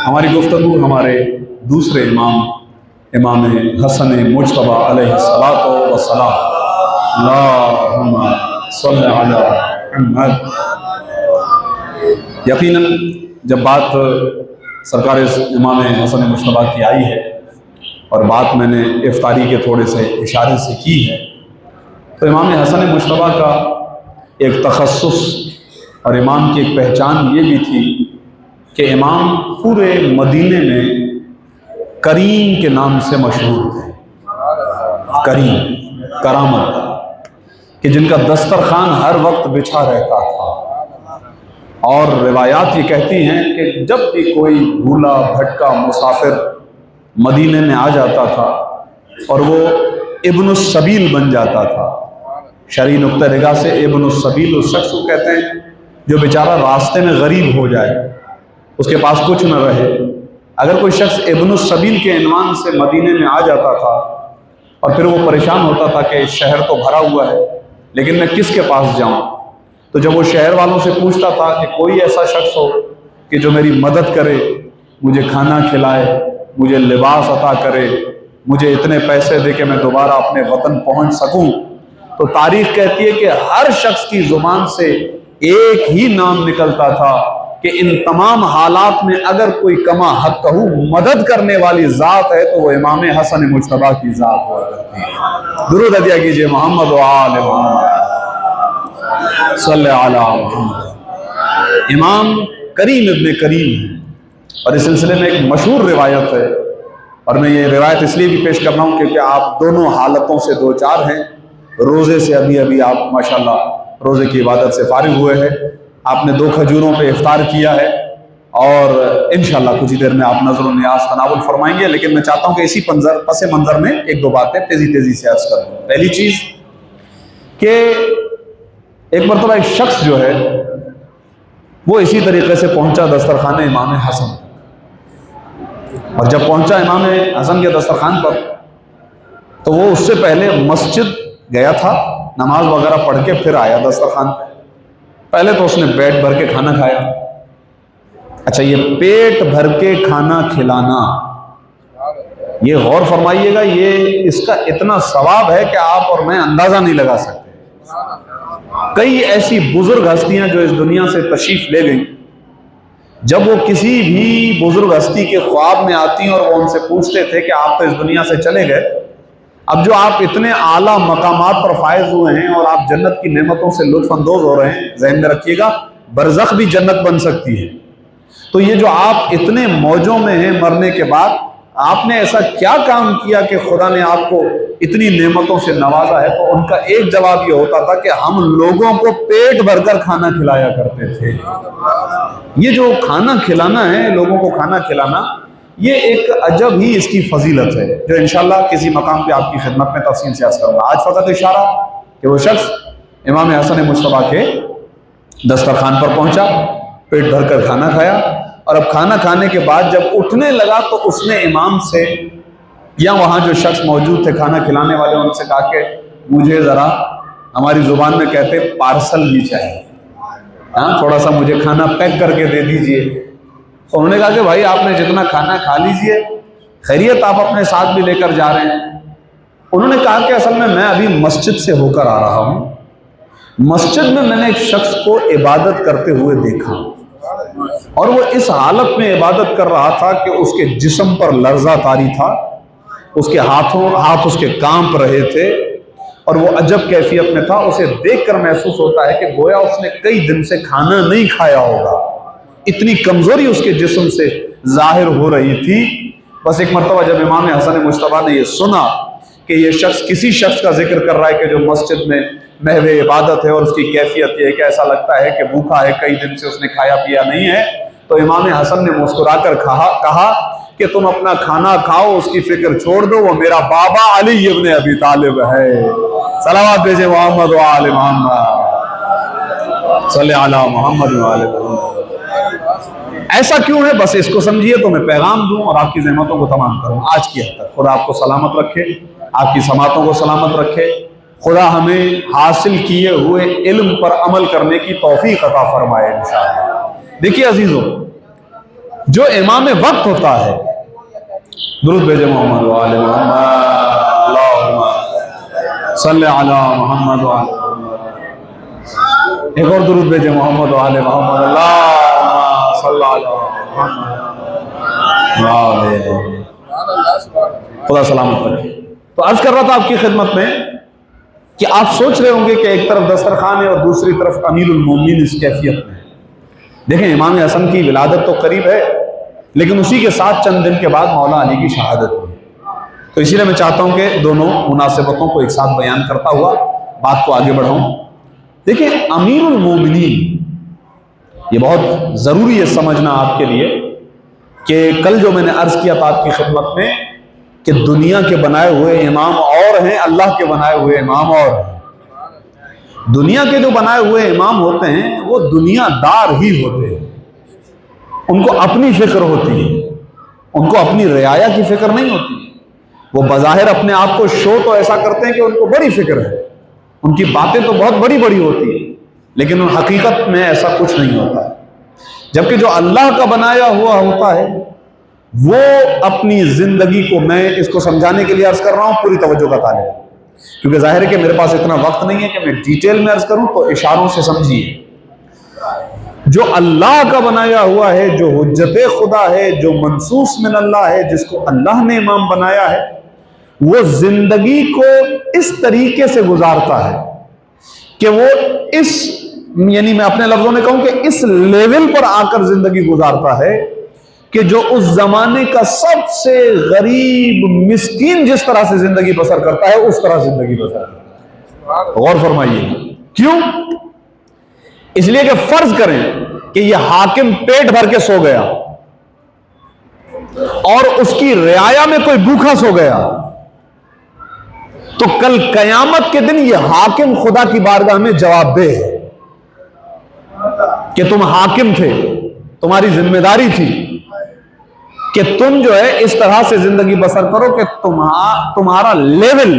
ہماری گفتگو ہمارے دوسرے امام حسن مجتبیٰ علیہ الصلاۃ والسلام اللہم صلی علی محمد۔ یقیناً جب بات سرکار امام حسن مجتبیٰ کی آئی ہے اور بات میں نے افطاری کے تھوڑے سے اشارے سے کی ہے، تو امام حسن مجتبیٰ کا ایک تخصص اور امام کی ایک پہچان یہ بھی تھی کہ امام پورے مدینے میں کریم کے نام سے مشہور تھے۔ کریم، کرامت، کہ جن کا دسترخوان ہر وقت بچھا رہتا تھا، اور روایات یہ کہتی ہیں کہ جب بھی کوئی بھولا بھٹکا مسافر مدینے میں آ جاتا تھا اور وہ ابن السبیل بن جاتا تھا، شرعی نقطہ نگاہ سے ابن السبیل اس شخص کو کہتے ہیں جو بیچارہ راستے میں غریب ہو جائے، اس کے پاس کچھ نہ رہے۔ اگر کوئی شخص ابن السبیل کے عنوان سے مدینے میں آ جاتا تھا اور پھر وہ پریشان ہوتا تھا کہ شہر تو بھرا ہوا ہے لیکن میں کس کے پاس جاؤں، تو جب وہ شہر والوں سے پوچھتا تھا کہ کوئی ایسا شخص ہو کہ جو میری مدد کرے، مجھے کھانا کھلائے، مجھے لباس عطا کرے، مجھے اتنے پیسے دے کہ میں دوبارہ اپنے وطن پہنچ سکوں، تو تاریخ کہتی ہے کہ ہر شخص کی زبان سے ایک ہی نام نکلتا تھا کہ ان تمام حالات میں اگر کوئی کما حق کہو مدد کرنے والی ذات ہے تو وہ امام حسن مجتبیٰ کی ذات ہوا کرتی ہے۔ درود ہدیہ کیجئے محمد و آل محمد صلی علی محمد۔ امام کریم ابن کریم ہے، اور اس سلسلے میں ایک مشہور روایت ہے، اور میں یہ روایت اس لیے بھی پیش کر رہا ہوں کیونکہ آپ دونوں حالتوں سے دو چار ہیں۔ روزے سے ابھی آپ ماشاءاللہ روزے کی عبادت سے فارغ ہوئے ہیں، آپ نے 2 کھجوروں پہ افطار کیا ہے، اور انشاءاللہ کچھ ہی دیر میں آپ نظر و نیاز تناول فرمائیں گے، لیکن میں چاہتا ہوں کہ اسی پس منظر میں 1-2 باتیں تیزی سے عرض کر دوں۔ پہلی چیز کہ ایک مرتبہ ایک شخص جو ہے وہ اسی طریقے سے پہنچا دسترخوان امام حسن، اور جب پہنچا امام حسن کے دسترخوان پر تو وہ اس سے پہلے مسجد گیا تھا، نماز وغیرہ پڑھ کے پھر آیا دسترخوان پہ۔ پہلے تو اس نے پیٹ بھر کے کھانا کھایا۔ اچھا، یہ پیٹ بھر کے کھانا کھلانا، یہ غور فرمائیے گا، یہ اس کا اتنا ثواب ہے کہ آپ اور میں اندازہ نہیں لگا سکتے۔ کئی ایسی بزرگ ہستیاں جو اس دنیا سے تشریف لے گئیں، جب وہ کسی بھی بزرگ ہستی کے خواب میں آتی اور وہ ان سے پوچھتے تھے کہ آپ تو اس دنیا سے چلے گئے، اب جو آپ اتنے اعلیٰ مقامات پر فائز ہوئے ہیں اور آپ جنت کی نعمتوں سے لطف اندوز ہو رہے ہیں، ذہن میں رکھیے گا برزخ بھی جنت بن سکتی ہے، تو یہ جو آپ اتنے موجوں میں ہیں مرنے کے بعد، آپ نے ایسا کیا کام کیا کہ خدا نے آپ کو اتنی نعمتوں سے نوازا ہے؟ تو ان کا ایک جواب یہ ہوتا تھا کہ ہم لوگوں کو پیٹ بھر کر کھانا کھلایا کرتے تھے۔ یہ جو کھانا کھلانا ہے، لوگوں کو کھانا کھلانا، یہ ایک عجب ہی اس کی فضیلت ہے جو انشاءاللہ کسی مقام پہ آپ کی خدمت میں تفصیل سے عرض کروں گا۔ آج فقط اشارہ کہ وہ شخص امام حسن مجتبیٰ کے دسترخوان پر پہنچا، پیٹ بھر کر کھانا کھایا، اور اب کھانا کھانے کے بعد جب اٹھنے لگا تو اس نے امام سے یا وہاں جو شخص موجود تھے کھانا کھلانے والے، ان سے کہا کہ مجھے ذرا، ہماری زبان میں کہتے پارسل بھی چاہیے، تھوڑا سا مجھے کھانا پیک کر کے دے دیجئے۔ تو انہوں نے کہا کہ بھائی آپ نے جتنا کھانا کھا لیجئے، خیریت آپ اپنے ساتھ بھی لے کر جا رہے ہیں؟ انہوں نے کہا کہ اصل میں ابھی مسجد سے ہو کر آ رہا ہوں، مسجد میں نے ایک شخص کو عبادت کرتے ہوئے دیکھا، اور وہ اس حالت میں عبادت کر رہا تھا کہ اس کے جسم پر لرزہ طاری تھا، اس کے ہاتھ اس کے کانپ رہے تھے، اور وہ عجب کیفیت میں تھا۔ اسے دیکھ کر محسوس ہوتا ہے کہ گویا اس نے کئی دن سے کھانا نہیں کھایا ہوگا، اتنی کمزوری اس کے جسم سے ظاہر ہو رہی تھی۔ بس ایک مرتبہ جب امام حسن مجتبیٰ نے یہ سنا کہ یہ شخص کسی شخص کا ذکر کر رہا ہے کہ جو مسجد میں محو عبادت ہے، اور اس کی کیفیت یہ ہے کہ ایسا لگتا ہے کہ بھوکا ہے، کئی دن سے اس نے کھایا پیا نہیں ہے، تو امام حسن نے مسکرا کر کہا کہ تم اپنا کھانا کھاؤ، اس کی فکر چھوڑ دو، وہ میرا بابا علی ابن ابی طالب ہے۔ صلوات بھیجے محمد و آل محمد صلی علی محمد و آل محمد۔ ایسا کیوں ہے؟ بس اس کو سمجھیے تو میں پیغام دوں اور آپ کی زحمتوں کو تمام کروں آج کی حد تک۔ خدا آپ کو سلامت رکھے، آپ کی سماعتوں کو سلامت رکھے، خدا ہمیں حاصل کیے ہوئے علم پر عمل کرنے کی توفیق عطا فرمائے انشاءاللہ۔ देखिए अजीजों, जो इमाम वक्त होता है, दुरूद भेजे मोहम्मद व आले मोहम्मद, अल्लाहुम्मा सल्ली अला मोहम्मद व आले मोहम्मद। एक और दुरूद भेजे मोहम्मद व आले मोहम्मद, अल्लाहुम्मा सल्ली अला मोहम्मद। खुदा सलामत रखे। तो अर्ज कर रहा था आपकी खिदमत में कि आप सोच रहे होंगे कि एक तरफ दस्तरखान है और दूसरी तरफ अमीरुल मोमिनीन इस कैफियत में। देखें, इमाम हसन की विलादत तो करीब है, लेकिन उसी के साथ चंद दिन के बाद मौला अली की शहादत हुई। तो इसीलिए मैं चाहता हूं कि दोनों मुनासिबतों को एक साथ बयान करता हुआ बात को आगे बढ़ाऊं। देखिए, अमीरुल मोमिनीन, ये बहुत ज़रूरी है समझना आपके लिए कि कल जो मैंने अर्ज़ किया था आपकी खिदमत में कि दुनिया के बनाए हुए इमाम और हैं, अल्लाह के बनाए हुए इमाम और हैं। दुनिया के जो बनाए हुए इमाम होते हैं वो दुनियादार ही होते हैं, उनको अपनी फिक्र होती है, उनको अपनी रियाया की फिक्र नहीं होती है। वो बज़ाहिर अपने आप को शो तो ऐसा करते हैं कि उनको बड़ी फिक्र है, उनकी बातें तो बहुत बड़ी बड़ी होती है, लेकिन हकीकत में ऐसा कुछ नहीं होता है। जबकि जो अल्लाह का बनाया हुआ होता है वो अपनी जिंदगी को, मैं इसको समझाने के लिए अर्ज कर रहा हूं, पूरी तवज्जो का तालिब, क्योंकि जाहिर है कि मेरे पास इतना वक्त नहीं है कि मैं डिटेल में अर्ज करूं, तो इशारों से समझिए। जो अल्लाह का बनाया हुआ है, जो हुज्जते खुदा है, जो मनसूस मिन अल्लाह है, जिसको अल्लाह ने इमाम बनाया है, वो जिंदगी को इस तरीके से गुजारता है कि वो इस, यानी मैं अपने लफ्जों में कहूं कि इस लेवल पर आकर जिंदगी गुजारता है कि जो उस जमाने का सबसे गरीब मिस्कीन जिस तरह से जिंदगी बसर करता है उस तरह जिंदगी बसर करता है। गौर फरमाइए, क्यों? इसलिए कि फर्ज करें कि यह हाकिम पेट भर के सो गया और उसकी रियाया में कोई भूखा सो गया, तो कल कयामत के दिन यह हाकिम खुदा की बारगाह में जवाबदेह है कि तुम हाकिम थे, तुम्हारी जिम्मेदारी थी कि तुम जो है इस तरह से जिंदगी बसर करो कि तुम्हारा लेवल,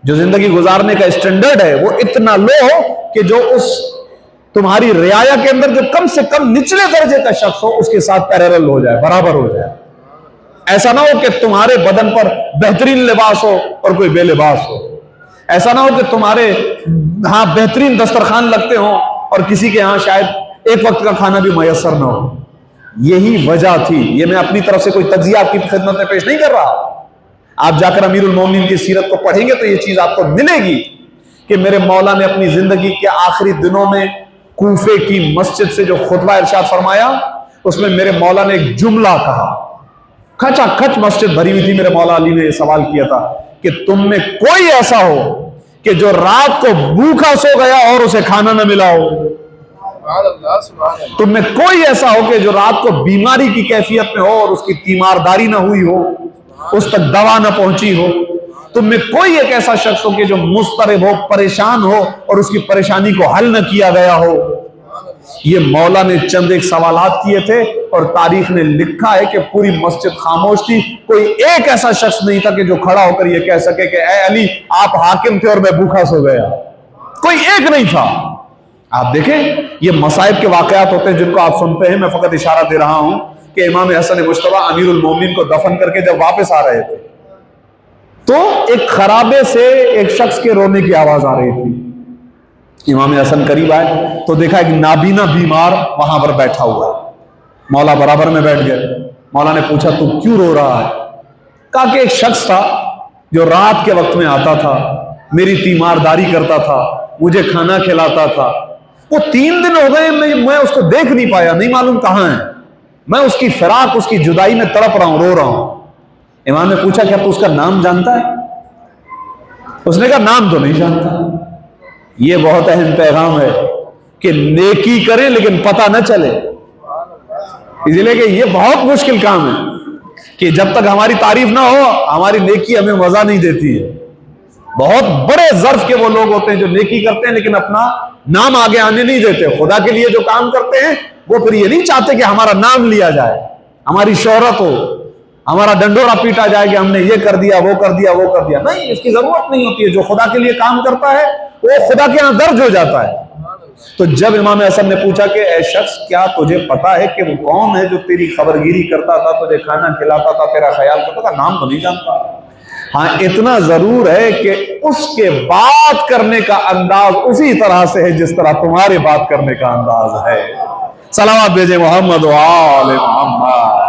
जो जिंदगी गुजारने का स्टैंडर्ड है, वो इतना लो हो कि जो उस तुम्हारी रियाया के अंदर जो कम से कम निचले दर्जे का शख्स हो उसके साथ पैरेलल हो जाए, बराबर हो जाए। ऐसा ना हो कि तुम्हारे बदन पर बेहतरीन लिबास हो और कोई बेलिबास हो। ऐसा ना हो कि तुम्हारे यहां बेहतरीन दस्तरखान लगते हो और किसी के यहां शायद एक वक्त का खाना भी मयसर ना हो। यही वजह थी। ये मैं अपनी तरफ से कोई तज्जिया आपकी खिदमत में पेश नहीं कर रहा। आप जाकर अमीरुल मोमिनीन की सीरत को पढ़ेंगे तो ये चीज आपको मिलेगी कि मेरे मौला ने अपनी जिंदगी के आखिरी दिनों में कूफे की मस्जिद से जो खुतबा इरशाद फरमाया, उसमें मेरे मौला ने एक जुमला कहा। खचाखच मस्जिद भरी हुई थी। मेरे मौला अली ने सवाल किया था कि तुम में कोई ऐसा हो कि जो रात को भूखा सो गया और उसे खाना न मिला हो? तुम में कोई ऐसा हो कि जो रात को बीमारी की कैफियत में हो और उसकी तीमारदारी ना हुई हो, उस तक दवा ना पहुंची हो? तुम में कोई एक ऐसा शख्स हो कि जो मुस्तरिब हो, परेशान हो और उसकी परेशानी को हल न किया गया हो? ये मौला ने चंद एक सवालात किए थे और तारीख ने लिखा है कि पूरी मस्जिद खामोश थी। कोई एक ऐसा शख्स नहीं था कि जो खड़ा होकर ये कह सके कि ए अली आप हाकिम थे और मैं भूखा सो गया। कोई एक नहीं था। आप देखें, ये मसाइब के वाकयात होते हैं जिनको आप सुनते हैं। मैं फकत इशारा दे रहा हूं कि इमाम हसन मुश्तबा अमीरुल मोमिनीन को दफन करके जब वापस आ रहे थे तो एक खराबे से एक शख्स के रोने की आवाज आ रही थी। इमाम हसन करीब आए तो देखा एक नाबीना बीमार वहां पर बैठा हुआ है। मौला बराबर में बैठ गए। मौला ने पूछा तू क्यों रो रहा है? कहा कि एक शख्स था जो रात के वक्त में आता था, मेरी तीमारदारी करता था, मुझे खाना खिलाता था। वो 3 दिन हो गए मैं उसको देख नहीं पाया, नहीं मालूम कहां है। मैं उसकी फिराक, उसकी जुदाई में तड़प रहा हूं, रो रहा हूं। इमाम ने पूछा क्या तू उसका नाम जानता है? उसने कहा नाम तो नहीं जानता। ये बहुत अहम पैगाम है कि नेकी करें लेकिन पता न चले। इसलिए कि ये बहुत मुश्किल काम है कि जब तक हमारी तारीफ ना हो हमारी नेकी हमें मजा नहीं देती है। बहुत बड़े ज़र्फ के वो लोग होते हैं जो नेकी करते हैं लेकिन अपना नाम आगे आने नहीं देते। खुदा के लिए जो काम करते हैं वो फिर ये नहीं चाहते कि हमारा नाम लिया जाए, हमारी शोहरत हो, हमारा डंडोरा पीटा जाए कि हमने ये कर दिया, वो कर दिया, वो कर दिया। नहीं, इसकी जरूरत नहीं होती है। जो खुदा के लिए काम करता है वो खुदा के यहां दर्ज हो जाता है। تو جب امام حسن نے پوچھا کہ اے شخص کیا تجھے پتا ہے کہ وہ کون ہے جو تیری خبرگیری کرتا تھا، تجھے کھانا کھلاتا تھا، تیرا خیال کرتا تھا؟ نام تو نہیں جانتا، ہاں اتنا ضرور ہے کہ اس کے بات کرنے کا انداز اسی طرح سے ہے جس طرح تمہارے بات کرنے کا انداز ہے۔ صلوات بھیجے محمد و آل محمد۔